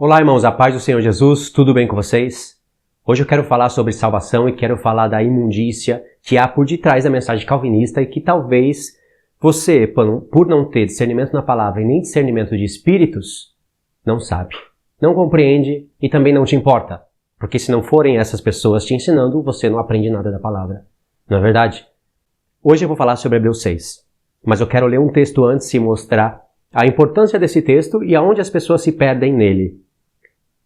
Olá, irmãos, a paz do Senhor Jesus, tudo bem com vocês? Hoje eu quero falar sobre salvação e quero falar da imundícia que há por detrás da mensagem calvinista e que talvez você, por não ter discernimento na palavra e nem discernimento de espíritos, não sabe, não compreende e também não te importa. Porque se não forem essas pessoas te ensinando, você não aprende nada da palavra. Não é verdade? Hoje eu vou falar sobre Hebreus 6, mas eu quero ler um texto antes e mostrar a importância desse texto e aonde as pessoas se perdem nele.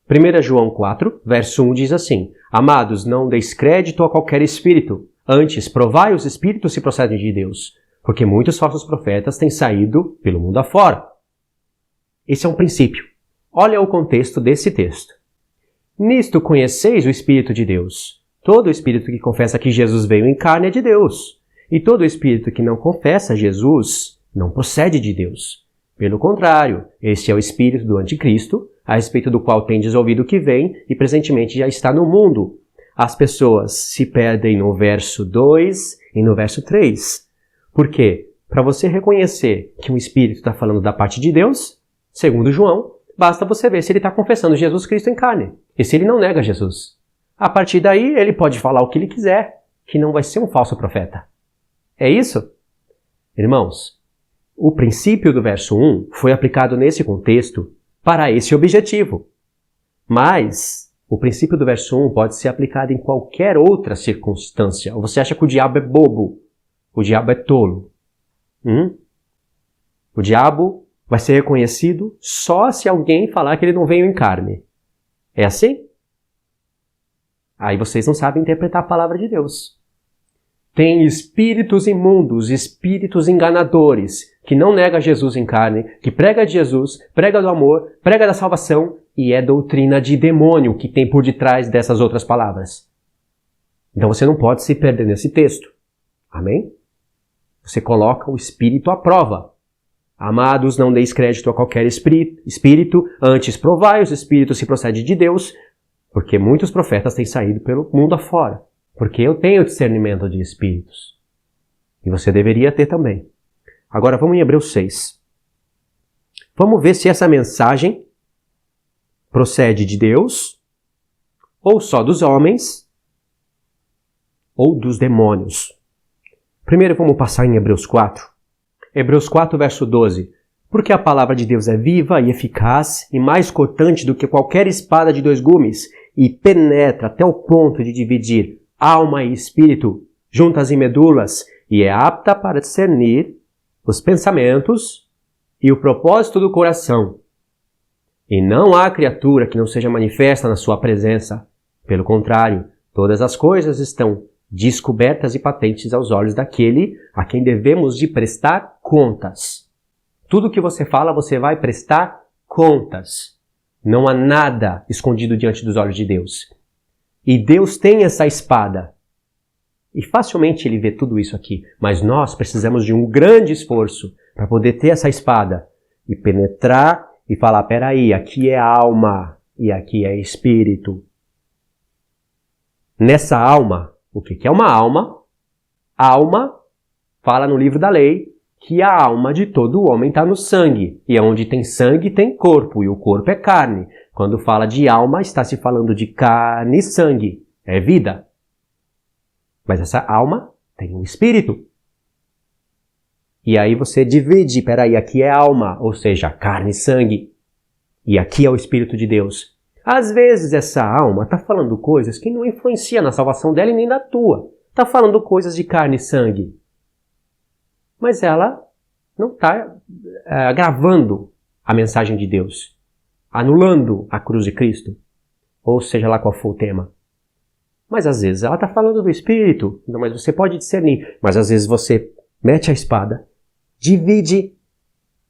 1 João 4, verso 1 diz assim: Amados, não deis crédito a qualquer espírito, antes provai os espíritos se procedem de Deus, porque muitos falsos profetas têm saído pelo mundo afora. Esse é um princípio. Olha o contexto desse texto. Nisto conheceis o Espírito de Deus. Todo espírito que confessa que Jesus veio em carne é de Deus, e todo espírito que não confessa Jesus não procede de Deus. Pelo contrário, este é o espírito do anticristo, a respeito do qual tendes ouvido que vem e presentemente já está no mundo. As pessoas se perdem no verso 2 e no verso 3. Por quê? Para você reconhecer que um espírito está falando da parte de Deus, segundo João, basta você ver se ele está confessando Jesus Cristo em carne e se ele não nega Jesus. A partir daí, ele pode falar o que ele quiser, que não vai ser um falso profeta. É isso? Irmãos, o princípio do verso 1 foi aplicado nesse contexto para esse objetivo. Mas o princípio do verso 1 pode ser aplicado em qualquer outra circunstância. Ou você acha que o diabo é bobo? O diabo é tolo? O diabo vai ser reconhecido só se alguém falar que ele não veio em carne. É assim? Aí vocês não sabem interpretar a palavra de Deus. Tem espíritos imundos, espíritos enganadores, que não nega Jesus em carne, que prega de Jesus, prega do amor, prega da salvação, e é doutrina de demônio que tem por detrás dessas outras palavras. Então você não pode se perder nesse texto. Amém? Você coloca o espírito à prova. Amados, não deis crédito a qualquer espírito, antes provai os espíritos se procede de Deus, porque muitos profetas têm saído pelo mundo afora. Porque eu tenho discernimento de espíritos. E você deveria ter também. Agora vamos em Hebreus 6. Vamos ver se essa mensagem procede de Deus, ou só dos homens, ou dos demônios. Primeiro vamos passar em Hebreus 4. Hebreus 4, verso 12. Porque a palavra de Deus é viva e eficaz e mais cortante do que qualquer espada de 2 gumes e penetra até o ponto de dividir alma e espírito, juntas e medulas, e é apta para discernir os pensamentos e o propósito do coração. E não há criatura que não seja manifesta na sua presença. Pelo contrário, todas as coisas estão descobertas e patentes aos olhos daquele a quem devemos de prestar contas. Tudo que você fala, você vai prestar contas. Não há nada escondido diante dos olhos de Deus. E Deus tem essa espada. E facilmente ele vê tudo isso aqui. Mas nós precisamos de um grande esforço para poder ter essa espada e penetrar e falar, peraí, aqui é alma e aqui é espírito. Nessa alma, o que é uma alma? Alma, fala no livro da lei, que a alma de todo homem está no sangue. E onde tem sangue tem corpo, e o corpo é carne. Quando fala de alma, está se falando de carne e sangue. É vida. Mas essa alma tem um espírito. E aí você divide, peraí, aqui é alma, ou seja, carne e sangue. E aqui é o Espírito de Deus. Às vezes essa alma está falando coisas que não influenciam na salvação dela e nem da tua. Está falando coisas de carne e sangue. Mas ela não está agravando a mensagem de Deus, anulando a cruz de Cristo, ou seja lá qual for o tema. Mas às vezes ela está falando do Espírito, mas você pode discernir. Mas às vezes você mete a espada, divide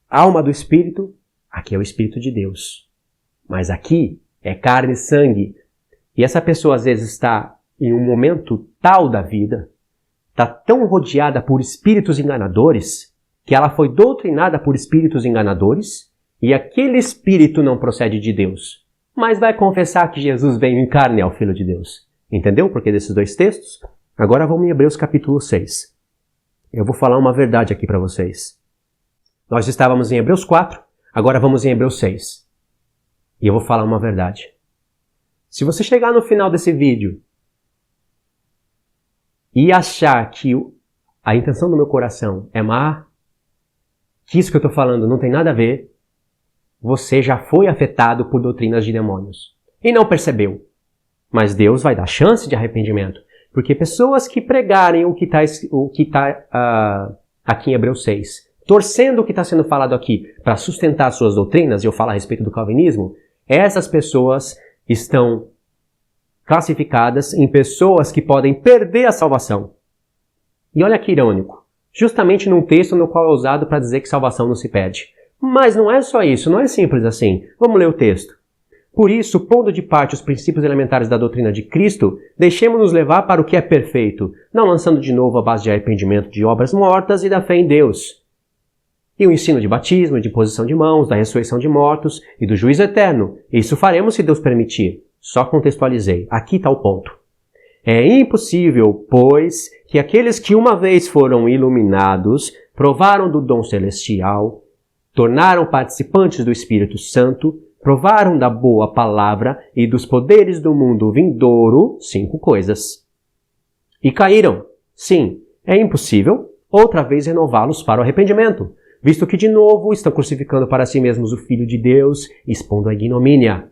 a alma do Espírito, aqui é o Espírito de Deus. Mas aqui é carne e sangue. E essa pessoa às vezes está em um momento tal da vida, está tão rodeada por espíritos enganadores, que ela foi doutrinada por espíritos enganadores, e aquele espírito não procede de Deus, mas vai confessar que Jesus veio em carne ao Filho de Deus. Entendeu o porquê desses 2 textos? Agora vamos em Hebreus capítulo 6. Eu vou falar uma verdade aqui para vocês. Nós estávamos em Hebreus 4, agora vamos em Hebreus 6. E eu vou falar uma verdade. Se você chegar no final desse vídeo e achar que a intenção do meu coração é má, que isso que eu estou falando não tem nada a ver, você já foi afetado por doutrinas de demônios e não percebeu. Mas Deus vai dar chance de arrependimento. Porque pessoas que pregarem o que está aqui em Hebreus 6, torcendo o que está sendo falado aqui para sustentar suas doutrinas, e eu falo a respeito do calvinismo, essas pessoas estão classificadas em pessoas que podem perder a salvação. E olha que irônico. Justamente num texto no qual é usado para dizer que salvação não se perde. Mas não é só isso, não é simples assim. Vamos ler o texto. Por isso, pondo de parte os princípios elementares da doutrina de Cristo, deixemos-nos levar para o que é perfeito, não lançando de novo a base de arrependimento de obras mortas e da fé em Deus. E o ensino de batismo, de imposição de mãos, da ressurreição de mortos e do juízo eterno. Isso faremos se Deus permitir. Só contextualizei. Aqui está o ponto. É impossível, pois, que aqueles que uma vez foram iluminados, provaram do dom celestial, tornaram participantes do Espírito Santo, provaram da boa palavra e dos poderes do mundo vindouro, 5 coisas. E caíram. Sim, é impossível outra vez renová-los para o arrependimento, visto que de novo estão crucificando para si mesmos o Filho de Deus, expondo a ignomínia.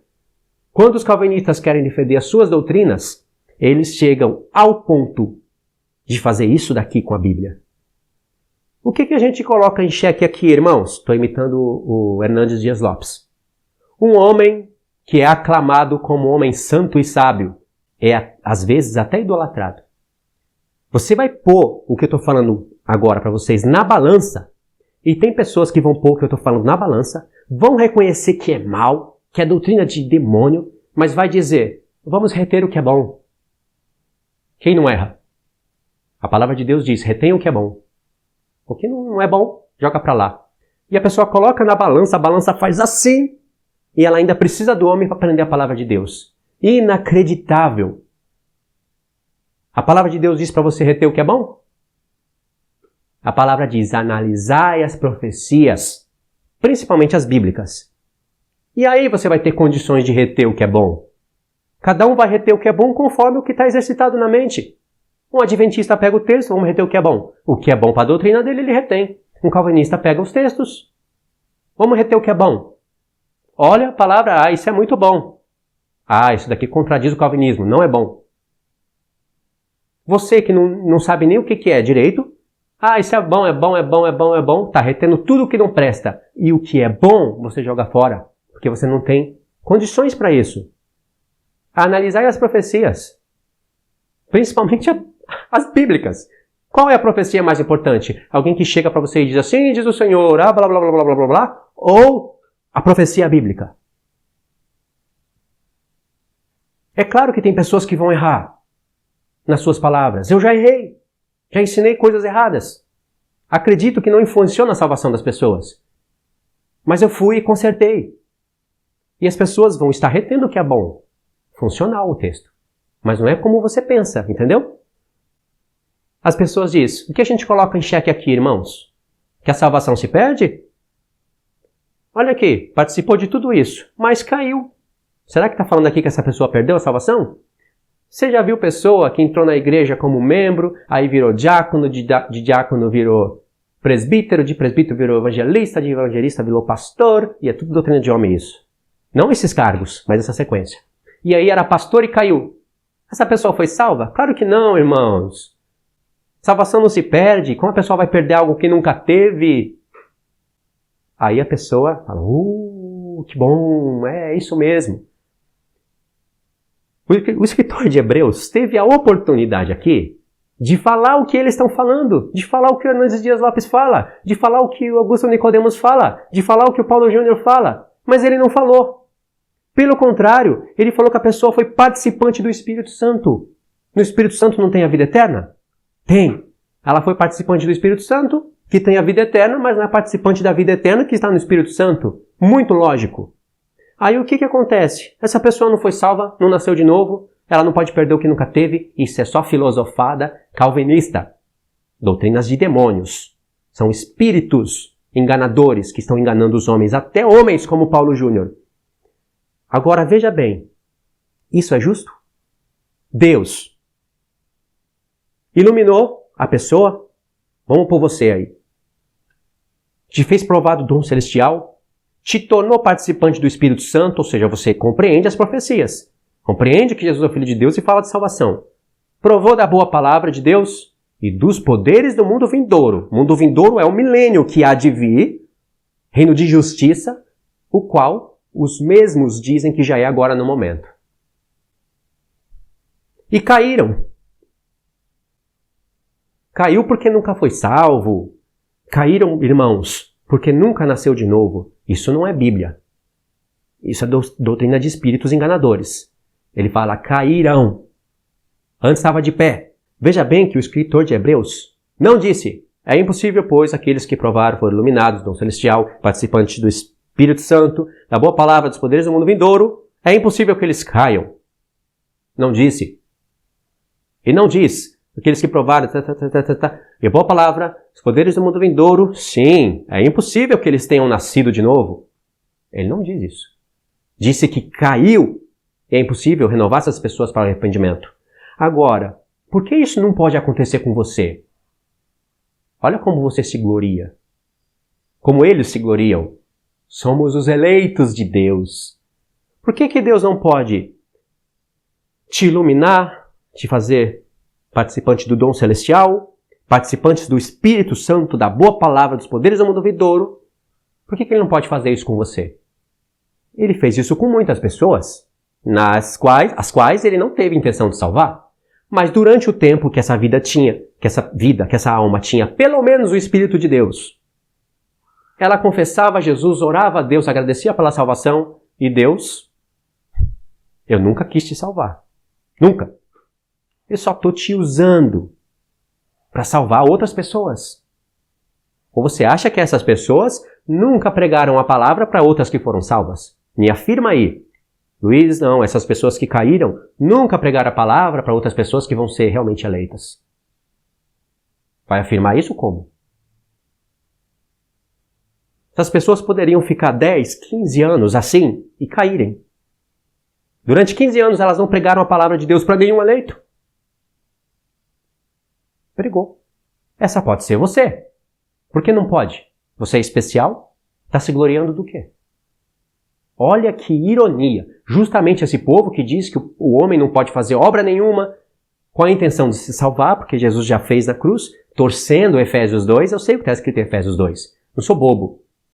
Quando os calvinistas querem defender as suas doutrinas, eles chegam ao ponto de fazer isso daqui com a Bíblia. O que a gente coloca em xeque aqui, irmãos? Estou imitando o Hernandes Dias Lopes. Um homem que é aclamado como homem santo e sábio é, às vezes, até idolatrado. Você vai pôr o que eu estou falando agora para vocês na balança, e tem pessoas que vão pôr o que eu estou falando na balança, vão reconhecer que é mal, que é doutrina de demônio, mas vai dizer, vamos reter o que é bom. Quem não erra? A palavra de Deus diz, retenha o que é bom. O que não é bom, joga para lá. E a pessoa coloca na balança, a balança faz assim, e ela ainda precisa do homem para aprender a palavra de Deus. Inacreditável. A palavra de Deus diz para você reter o que é bom? A palavra diz, analisai as profecias, principalmente as bíblicas. E aí você vai ter condições de reter o que é bom. Cada um vai reter o que é bom conforme o que está exercitado na mente. Um adventista pega o texto, vamos reter o que é bom. O que é bom para a doutrina dele, ele retém. Um calvinista pega os textos. Vamos reter o que é bom. Olha a palavra, isso é muito bom. Isso daqui contradiz o calvinismo, não é bom. Você que não sabe nem o que é direito, isso é bom, é bom, é bom, é bom, é bom, tá retendo tudo o que não presta. E o que é bom, você joga fora, porque você não tem condições para isso. Analisar as profecias, principalmente as bíblicas. Qual é a profecia mais importante? Alguém que chega para você e diz assim, diz o Senhor, blá, blá, blá, blá, blá, blá, blá, ou a profecia bíblica? É claro que tem pessoas que vão errar nas suas palavras. Eu já errei. Já ensinei coisas erradas. Acredito que não influenciou na salvação das pessoas. Mas eu fui e consertei. E as pessoas vão estar retendo o que é bom. Funcional o texto. Mas não é como você pensa, entendeu? As pessoas dizem, o que a gente coloca em xeque aqui, irmãos? Que a salvação se perde? Olha aqui, participou de tudo isso, mas caiu. Será que está falando aqui que essa pessoa perdeu a salvação? Você já viu pessoa que entrou na igreja como membro, aí virou diácono, de diácono virou presbítero, de presbítero virou evangelista, de evangelista virou pastor, e é tudo doutrina de homem isso. Não esses cargos, mas essa sequência. E aí era pastor e caiu. Essa pessoa foi salva? Claro que não, irmãos. Salvação não se perde. Como a pessoa vai perder algo que nunca teve? Aí a pessoa fala, que bom, é isso mesmo. O escritor de Hebreus teve a oportunidade aqui de falar o que eles estão falando, de falar o que o Hernandes Dias Lopes fala, de falar o que o Augusto Nicodemos fala, de falar o que o Paulo Júnior fala, mas ele não falou. Pelo contrário, ele falou que a pessoa foi participante do Espírito Santo. No Espírito Santo não tem a vida eterna? Tem. Ela foi participante do Espírito Santo, que tem a vida eterna, mas não é participante da vida eterna que está no Espírito Santo. Muito lógico. Aí o que acontece? Essa pessoa não foi salva, não nasceu de novo, ela não pode perder o que nunca teve, isso é só filosofada calvinista. Doutrinas de demônios. São espíritos enganadores que estão enganando os homens, até homens como Paulo Júnior. Agora veja bem, isso é justo? Deus iluminou a pessoa, vamos por você aí, te fez provar do dom celestial, te tornou participante do Espírito Santo, ou seja, você compreende as profecias, compreende que Jesus é o Filho de Deus e fala de salvação, provou da boa palavra de Deus e dos poderes do mundo vindouro. O mundo vindouro é o milênio que há de vir, reino de justiça, o qual os mesmos dizem que já é agora no momento. E caíram. Caiu porque nunca foi salvo. Caíram, irmãos, porque nunca nasceu de novo. Isso não é Bíblia. Isso é doutrina de espíritos enganadores. Ele fala, caíram. Antes estava de pé. Veja bem que o escritor de Hebreus não disse, é impossível, pois aqueles que provaram foram iluminados, dom celestial, participantes do Espírito Santo, da boa palavra dos poderes do mundo vindouro, é impossível que eles caiam. Não disse. E não diz, aqueles que provaram, e a boa palavra, os poderes do mundo vindouro, sim, é impossível que eles tenham nascido de novo. Ele não diz isso. Disse que caiu, e é impossível renovar essas pessoas para o arrependimento. Agora, por que isso não pode acontecer com você? Olha como você se gloria. Como eles se gloriam. Somos os eleitos de Deus. Por que Deus não pode te iluminar, te fazer participante do dom celestial, participantes do Espírito Santo, da boa palavra, dos poderes do mundo vindouro? Por que Ele não pode fazer isso com você? Ele fez isso com muitas pessoas, as quais Ele não teve intenção de salvar. Mas durante o tempo que essa vida tinha, que essa alma tinha pelo menos o Espírito de Deus, ela confessava Jesus, orava a Deus, agradecia pela salvação, e Deus, eu nunca quis te salvar. Nunca. Eu só estou te usando para salvar outras pessoas. Ou você acha que essas pessoas nunca pregaram a palavra para outras que foram salvas? Me afirma aí. Luiz, não, essas pessoas que caíram nunca pregaram a palavra para outras pessoas que vão ser realmente eleitas. Vai afirmar isso como? Essas pessoas poderiam ficar 10, 15 anos assim e caírem. Durante 15 anos elas não pregaram a palavra de Deus para nenhum eleito. Pregou. Essa pode ser você. Por que não pode? Você é especial? Está se gloriando do quê? Olha que ironia. Justamente esse povo que diz que o homem não pode fazer obra nenhuma com a intenção de se salvar, porque Jesus já fez na cruz, torcendo Efésios 2. Eu sei o que está escrito em Efésios 2. Não sou bobo.